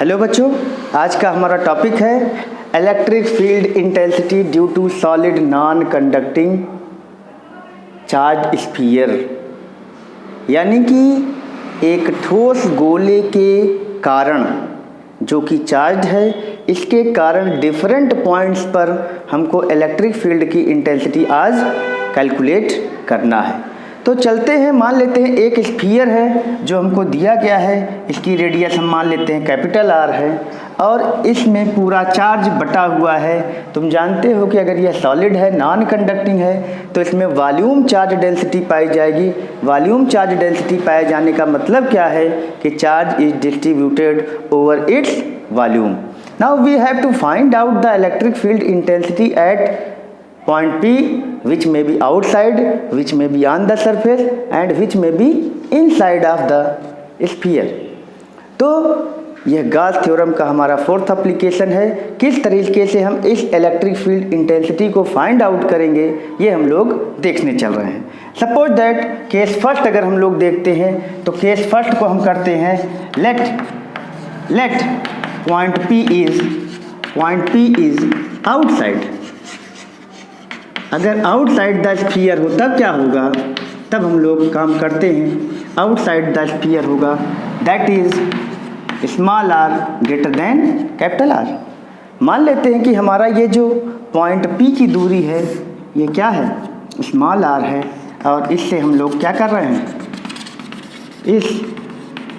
Hello बच्चों, आज का हमारा टॉपिक है electric field intensity due to solid non conducting charge sphere. यानी कि एक ठोस गोले के कारण जो कि चार्ज है, इसके कारण डिफरेंट पॉइंट्स पर हमको इलेक्ट्रिक फील्ड की इंटेंसिटी आज कैलकुलेट करना है। तो चलते हैं, मान लेते हैं एक स्फीयर है जो हमको दिया गया है, इसकी रेडियस हम मान लेते हैं कैपिटल आर है और इसमें पूरा चार्ज बटा हुआ है। तुम जानते हो कि अगर यह सॉलिड है, नॉन कंडक्टिंग है, तो इसमें वॉल्यूम चार्ज डेंसिटी पाई जाएगी। वॉल्यूम चार्ज डेंसिटी पाए जाने का मतलब क्या है कि charge is distributed over its volume. Now we have to find out the electric field intensity at point P, which may be outside, which may be on the surface and which may be inside of the sphere। तो यह Gauss theorem का हमारा fourth application है। किस तरीके से हम इस इलेक्ट्रिक फील्ड इंटेंसिटी को फाइंड आउट करेंगे, ये हम लोग देखने चल रहे हैं। सपोज दैट केस फर्स्ट अगर हम लोग देखते हैं तो केस फर्स्ट को हम करते हैं let point P is outside. अगर आउटसाइड द स्फीयर हो तब क्या होगा, तब हम लोग काम करते हैं आउटसाइड द स्फीयर होगा, that is small r greater than capital R. मान लेते हैं कि हमारा ये जो पॉइंट P की दूरी है ये क्या है, स्मॉल आर है, और इससे हम लोग क्या कर रहे हैं, इस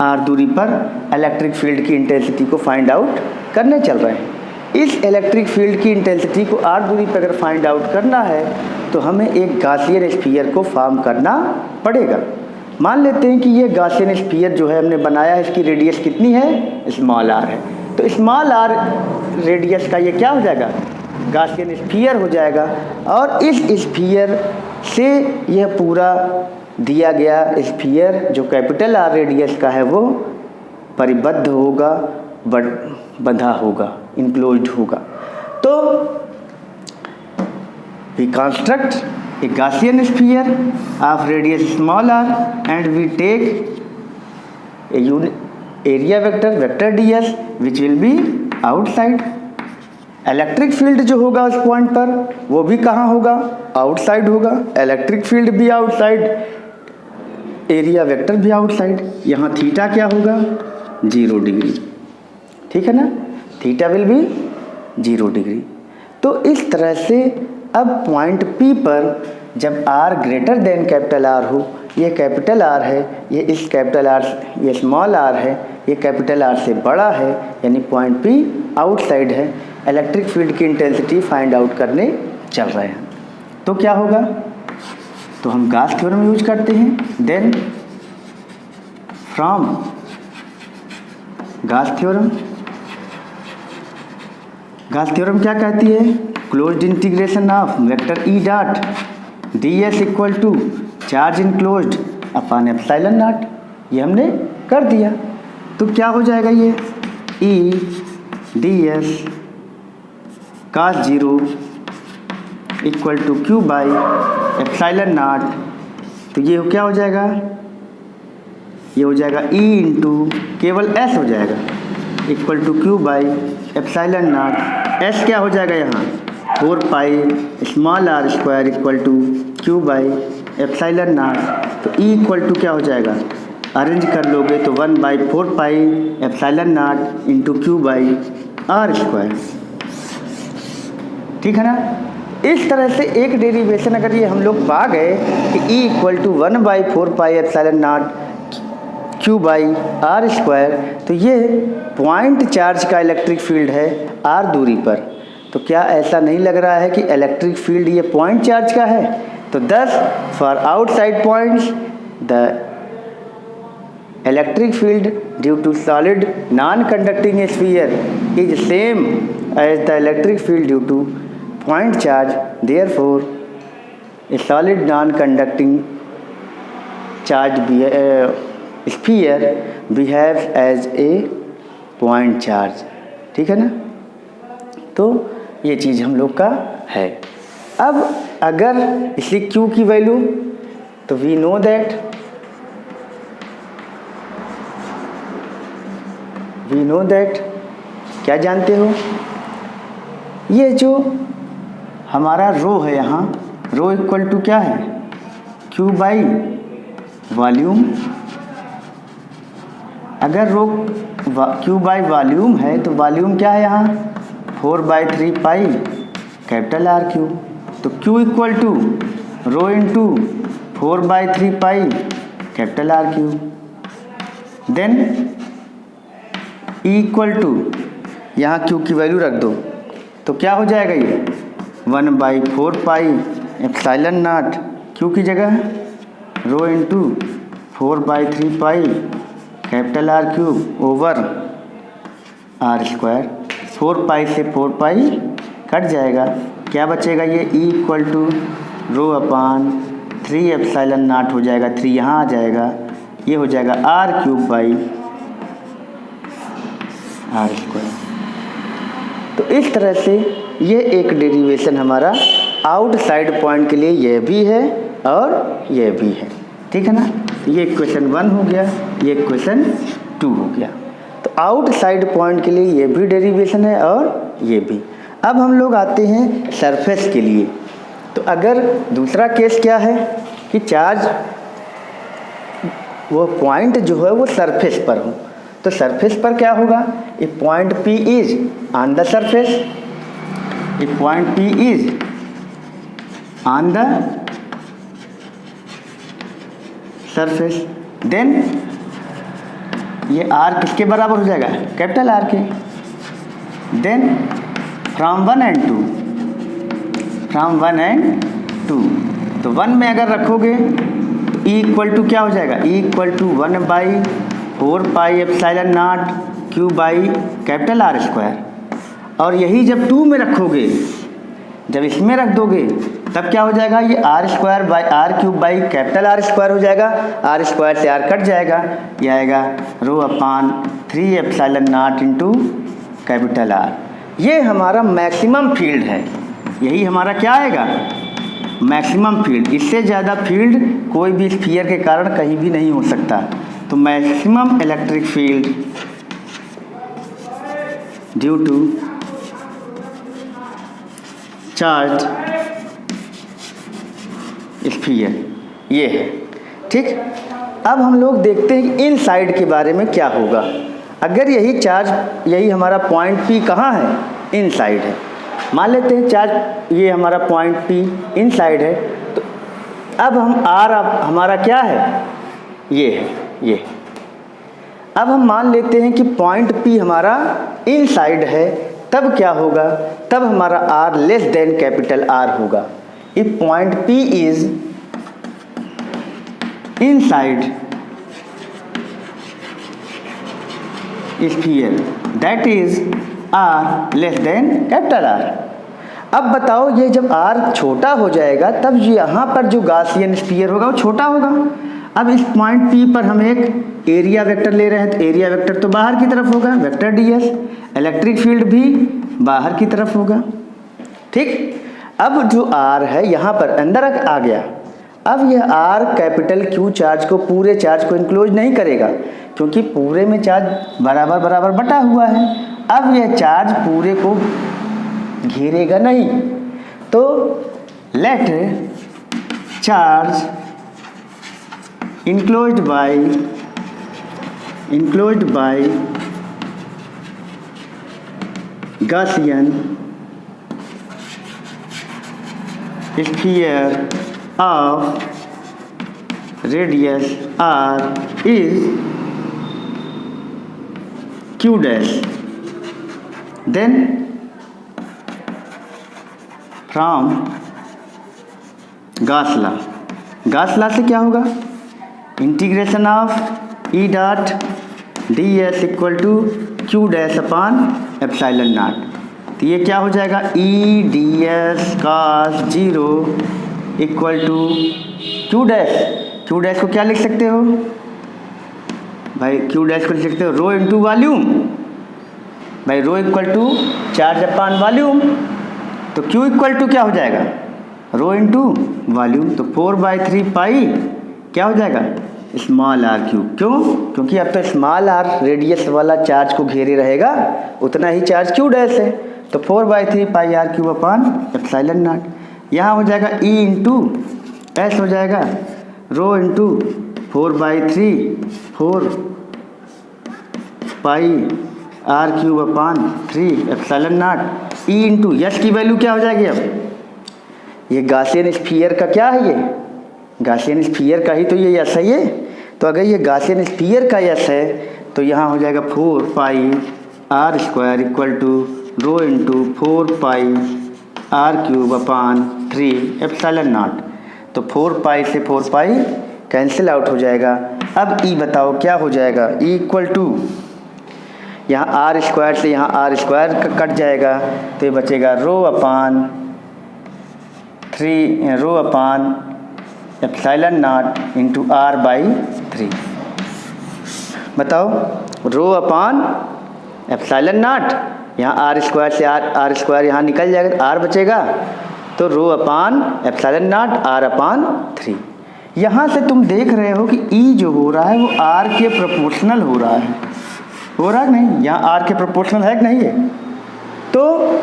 आर दूरी पर इलेक्ट्रिक फील्ड की इंटेंसिटी को फाइंड आउट करने चल रहे हैं। इस इलेक्ट्रिक फील्ड की इंटेंसिटी को आर दूरी पर अगर फाइंड आउट करना है तो हमें एक गॉसियन स्फीयर को फॉर्म करना पड़ेगा। मान लेते हैं कि ये गॉसियन स्फीयर जो है हमने बनाया है, इसकी रेडियस कितनी है, स्मॉल आर है। तो स्मॉल आर रेडियस का ये क्या हो जाएगा, गॉसियन स्फीयर हो जाएगा। और इस स्फीयर से यह पूरा दिया गया स्फीयर जो कैपिटल आर रेडियस का है वो परिबद्ध होगा, बंधा होगा, इनक्लोज्ड होगा। तो we construct a Gaussian sphere of radius small r and we take a area vector ds which will be outside। Electric field जो होगा उस पॉइंट पर वो भी कहाँ होगा, आउटसाइड होगा। इलेक्ट्रिक फील्ड भी आउटसाइड, एरिया वेक्टर भी आउटसाइड। यहाँ थीटा क्या होगा, 0 डिग्री, ठीक है ना, थीटा विल बी 0 डिग्री। तो इस तरह से अब पॉइंट P पर जब R greater than capital R हो, ये कैपिटल R है, ये इस कैपिटल R, ये स्मॉल r है, ये कैपिटल R से बड़ा है, यानी पॉइंट P आउटसाइड है। इलेक्ट्रिक फील्ड की इंटेंसिटी फाइंड आउट करने चल रहे हैं। तो क्या होगा, तो हम गॉस थ्योरम यूज करते हैं। देन फ्रॉम गॉस थ्योरम क्या कहती है, closed integration of vector E dot ds equal to charge enclosed upon epsilon naught. ये हमने कर दिया। तो क्या हो जाएगा, ये E ds cos 0 equal to q by epsilon naught. तो ये क्या हो जाएगा, ये हो जाएगा e इंटू केवल s हो जाएगा equal to q by epsilon naught. s क्या हो जाएगा यहाँ, 4 pi small r square equal to q by epsilon naught. तो e इक्वल टू क्या हो जाएगा, अरेंज कर लोगे तो 1/4 pi epsilon naught into q by r square, ठीक है ना। इस तरह से एक डेरिवेशन अगर ये हम लोग पा गए कि e equal to 1/4 pi epsilon naught q by r square, तो ये पॉइंट चार्ज का इलेक्ट्रिक फील्ड है r दूरी पर। तो क्या ऐसा नहीं लग रहा है कि इलेक्ट्रिक फील्ड ये पॉइंट चार्ज का है। तो thus for outside points the electric field due to solid non conducting sphere is same as the electric field due to point charge, therefore a solid non-conducting charge sphere behaves as a point charge, ठीक है ना। तो ये चीज़ हम लोग का है। अब अगर इसी Q की वैल्यू, तो we know that we know that, क्या जानते हो, ये जो हमारा रो है यहाँ, रो इक्वल टू क्या है, क्यू बाई वॉल्यूम। अगर रो क्यू बाई वॉल्यूम है तो वॉल्यूम क्या है यहाँ, 4/3 पाई कैपिटल आर क्यू। तो Q equal to rho into 4/3 pi capital R cube. Then E equal to, यहाँ क्यू की वैल्यू रख दो तो क्या हो जाएगा, ये 1/4 पाई एप्सिलॉन नॉट, क्यू की जगह rho into 4/3 pi capital R cube over R square. 4 pi से 4 पाई कट जाएगा, क्या बचेगा, ये E equal to rho upon 3 epsilon naught हो जाएगा, 3 यहाँ आ जाएगा, ये हो जाएगा R cube by R square. तो इस तरह से ये एक डेरिवेशन हमारा आउटसाइड पॉइंट के लिए ये भी है और ये भी है, ठीक है ना। ये इक्वेशन 1 हो गया, ये इक्वेशन 2 हो गया। तो आउटसाइड पॉइंट के लिए ये भी डेरिवेशन है और ये भी। अब हम लोग आते हैं सरफेस के लिए। तो अगर दूसरा केस क्या है कि चार्ज वो पॉइंट जो है वो सरफेस पर हो, तो सरफेस पर क्या होगा, a point P is on the surface, a point P is on the surface. Then ये R किसके बराबर हो जाएगा, कैपिटल R के। Then from 1 and 2, from 1 and 2, तो 1 में अगर रखोगे तो E इक्वल टू क्या हो जाएगा, E equal to 1/4 pi epsilon naught q by capital R square. और यही जब 2 में रखोगे, जब इसमें रख दोगे तब क्या हो जाएगा, ये r square by r cube by capital R square हो जाएगा, आर स्क्वायर से आर कट जाएगा, ये आएगा rho upon 3 epsilon naught into capital R. ये हमारा मैक्सिमम फील्ड है, यही हमारा क्या आएगा, मैक्सिमम फील्ड। इससे ज़्यादा फील्ड कोई भी स्फीयर के कारण कहीं भी नहीं हो सकता। तो maximum electric field due to charge sphere, ये है, ठीक। अब हम लोग देखते हैं कि इन साइड के बारे में क्या होगा। अगर यही चार्ज, यही हमारा पॉइंट P कहाँ है, इन साइड है। मान लेते हैं चार्ज ये हमारा पॉइंट P इन साइड है, तो अब हम R हमारा क्या है, ये है, ये। अब हम मान लेते हैं कि पॉइंट P हमारा इन साइड है, तब क्या होगा, तब हमारा R less than capital R होगा। If point P is inside sphere that is R less than capital R। अब बताओ, ये जब R छोटा हो जाएगा तब यहाँ पर जो गॉसियन स्फीयर होगा वो छोटा होगा। अब इस पॉइंट P पर हम एक एरिया वेक्टर ले रहे हैं, तो एरिया वेक्टर तो बाहर की तरफ होगा, वेक्टर ds। इलेक्ट्रिक फील्ड भी बाहर की तरफ होगा, ठीक। अब जो R है यहाँ पर अंदर आ गया। अब यह R कैपिटल Q चार्ज को, पूरे चार्ज को इनक्लोज नहीं करेगा, क्योंकि पूरे में चार्ज बराबर बराबर बटा हुआ है। अब यह चार्ज पूरे को घेरेगा नहीं, तो let charge enclosed by Gaussian sphere of radius r is q dash. Then from Gauss law, Gauss law से क्या होगा, integration of E dot d s equal to q dash upon epsilon naught. तो ये क्या हो जाएगा, E d s cos 0 equal to q dash. Q dash को क्या लिख सकते हो भाई, क्यू डैश को लिख सकते हो रो इंटू वॉल्यूम। भाई rho equal to charge upon volume, तो क्यू इक्वल टू क्या हो जाएगा, रो इंटू वॉल्यूम। तो 4/3 पाई क्या हो जाएगा, स्मॉल आर क्यूब। क्यों? क्योंकि अब तो स्मॉल आर रेडियस वाला चार्ज को घेरे रहेगा, उतना ही चार्ज क्यू डैश है, तो 4/3 pi R cube upon epsilon naught. यहाँ हो जाएगा ई इंटू एस हो जाएगा rho into 4/3 4 pi R cube upon 3 epsilon naught. E into S की वैल्यू क्या हो जाएगी? अब ये गॉसियन स्फीयर का क्या है? ये गॉसियन स्फीयर का ही तो ये यस है ये। तो अगर ये गॉसियन स्फीयर का यस है तो यहाँ हो जाएगा 4 pi R square equal to rho into 4 pi R cube upon 3 epsilon naught. तो 4 पाई से 4 पाई कैंसिल आउट हो जाएगा। अब ई बताओ क्या हो जाएगा? ई इक्वल टू यहाँ आर स्क्वायर से यहाँ आर स्क्वायर कट जाएगा, तो ये बचेगा rho upon epsilon naught into R by 3। बताओ, रो अपान एप्सिलॉन नॉट, यहाँ आर स्क्वायर से आर स्क्वायर यहाँ निकल जाएगा, आर बचेगा, तो rho upon epsilon naught R upon 3। यहाँ से तुम देख रहे हो कि ई जो हो रहा है वो आर के प्रोपोर्शनल हो रहा है, हो रहा है नहीं? यहाँ आर के प्रोपोर्शनल है कि नहीं है? तो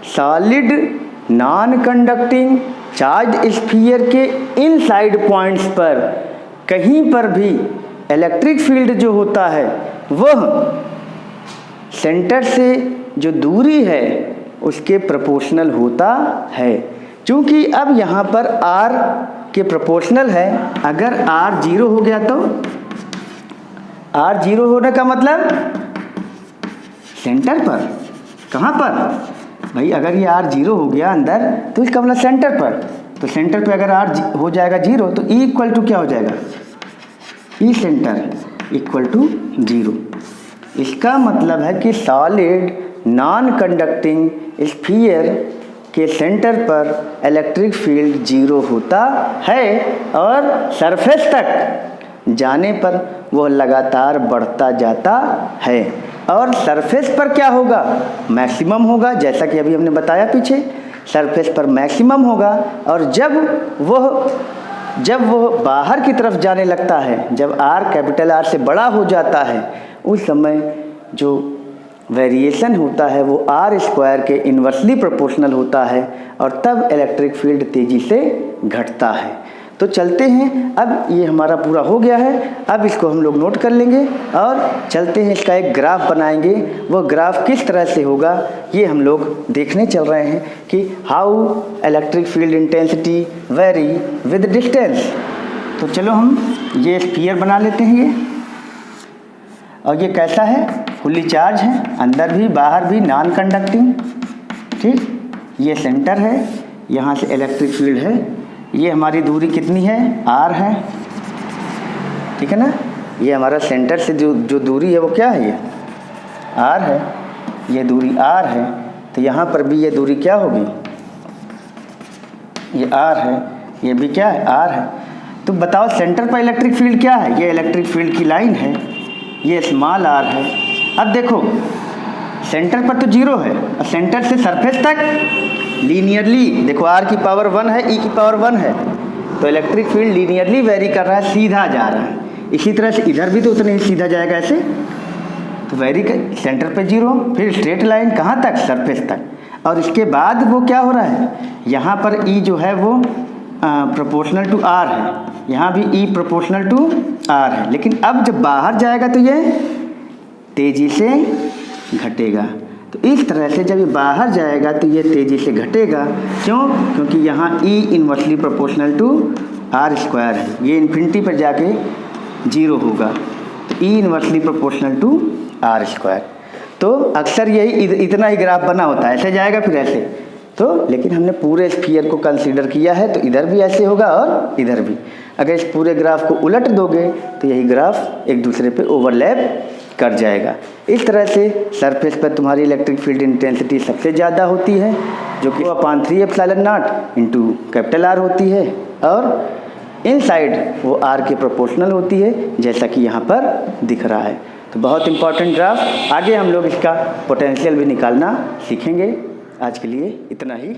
solid non conducting charge sphere के इनसाइड पॉइंट्स पर कहीं पर भी इलेक्ट्रिक फील्ड जो होता है वह सेंटर से जो दूरी है उसके प्रोपोर्शनल होता है। क्योंकि अब यहाँ पर आर के प्रोपोर्शनल है, अगर आर 0 हो गया तो आर 0 होने का मतलब सेंटर पर, कहाँ पर भाई? अगर ये आर 0 हो गया अंदर तो इसका मतलब सेंटर पर, तो सेंटर पे अगर आर हो जाएगा 0 तो ई इक्वल टू क्या हो जाएगा? ई सेंटर इक्वल टू 0। इसका मतलब है कि सॉलिड नॉन कंडक्टिंग स्फीयर के सेंटर पर इलेक्ट्रिक फील्ड 0 होता है और सरफेस तक जाने पर वह लगातार बढ़ता जाता है। और सरफेस पर क्या होगा? मैक्सिमम होगा, जैसा कि अभी हमने बताया पीछे, सरफेस पर मैक्सिमम होगा। और जब वह बाहर की तरफ जाने लगता है, जब आर कैपिटल आर से बड़ा हो जाता है, उस समय जो वेरिएशन होता है वो आर स्क्वायर के इन्वर्सली प्रोपोर्शनल होता है और तब इलेक्ट्रिक फील्ड तेज़ी से घटता है। तो चलते हैं, अब ये हमारा पूरा हो गया है, अब इसको हम लोग नोट कर लेंगे और चलते हैं, इसका एक ग्राफ बनाएंगे। वो ग्राफ किस तरह से होगा ये हम लोग देखने चल रहे हैं कि how electric field intensity very with distance. तो चलो हम ये स्फीयर बना लेते हैं ये, और ये कैसा है? फुल्ली चार्ज है, अंदर भी बाहर भी नॉन कंडक्टिंग। ठीक, ये सेंटर है, यहाँ से इलेक्ट्रिक फील्ड है, ये हमारी दूरी कितनी है? आर है, ठीक है ना? ये हमारा सेंटर से जो दूरी है वो क्या है? ये आर है, ये दूरी आर है, तो यहाँ पर भी ये दूरी क्या होगी? ये आर है, ये भी क्या है? आर है। तो बताओ सेंटर पर इलेक्ट्रिक फील्ड क्या है? ये इलेक्ट्रिक फील्ड की लाइन है, ये स्मॉल आर है। अब देखो सेंटर पर तो 0 है और सेंटर से सरफेस तक लीनियरली, देखो आर की पावर 1 है, ई की पावर 1 है, तो इलेक्ट्रिक फील्ड लीनियरली वेरी कर रहा है, सीधा जा रहा है। इसी तरह से इधर भी तो उतना ही सीधा जाएगा ऐसे, तो वेरी सेंटर पे 0, फिर स्ट्रेट लाइन कहाँ तक? सरफेस तक। और इसके बाद वो क्या हो रहा है? यहाँ पर ई जो है वो प्रोपोर्शनल टू आर है, यहाँ भी ई प्रोपोर्शनल टू आर है। लेकिन अब जब बाहर जाएगा तो ये तेज़ी से घटेगा। तो इस तरह से जब ये बाहर जाएगा तो ये तेज़ी से घटेगा। क्यों? क्योंकि यहाँ E inversely proportional to R square है, ये इन्फिनिटी पर जाके 0 होगा, तो E inversely proportional to R square. तो अक्सर यही इतना ही ग्राफ बना होता है, ऐसे जाएगा फिर ऐसे। तो लेकिन हमने पूरे स्फीयर को कंसीडर किया है, तो इधर भी ऐसे होगा और इधर भी। अगर इस पूरे ग्राफ को उलट दोगे तो यही ग्राफ एक दूसरे पे ओवरलैप कर जाएगा। इस तरह से सरफेस पर तुम्हारी इलेक्ट्रिक फील्ड इंटेंसिटी सबसे ज़्यादा होती है, जो कि 3 epsilon naught into capital are होती है, और इनसाइड वो आर के प्रोपोर्शनल होती है, जैसा कि यहाँ पर दिख रहा है। तो बहुत इंपॉर्टेंट ग्राफ, आगे हम लोग इसका पोटेंशियल भी निकालना सीखेंगे। आज के लिए इतना ही।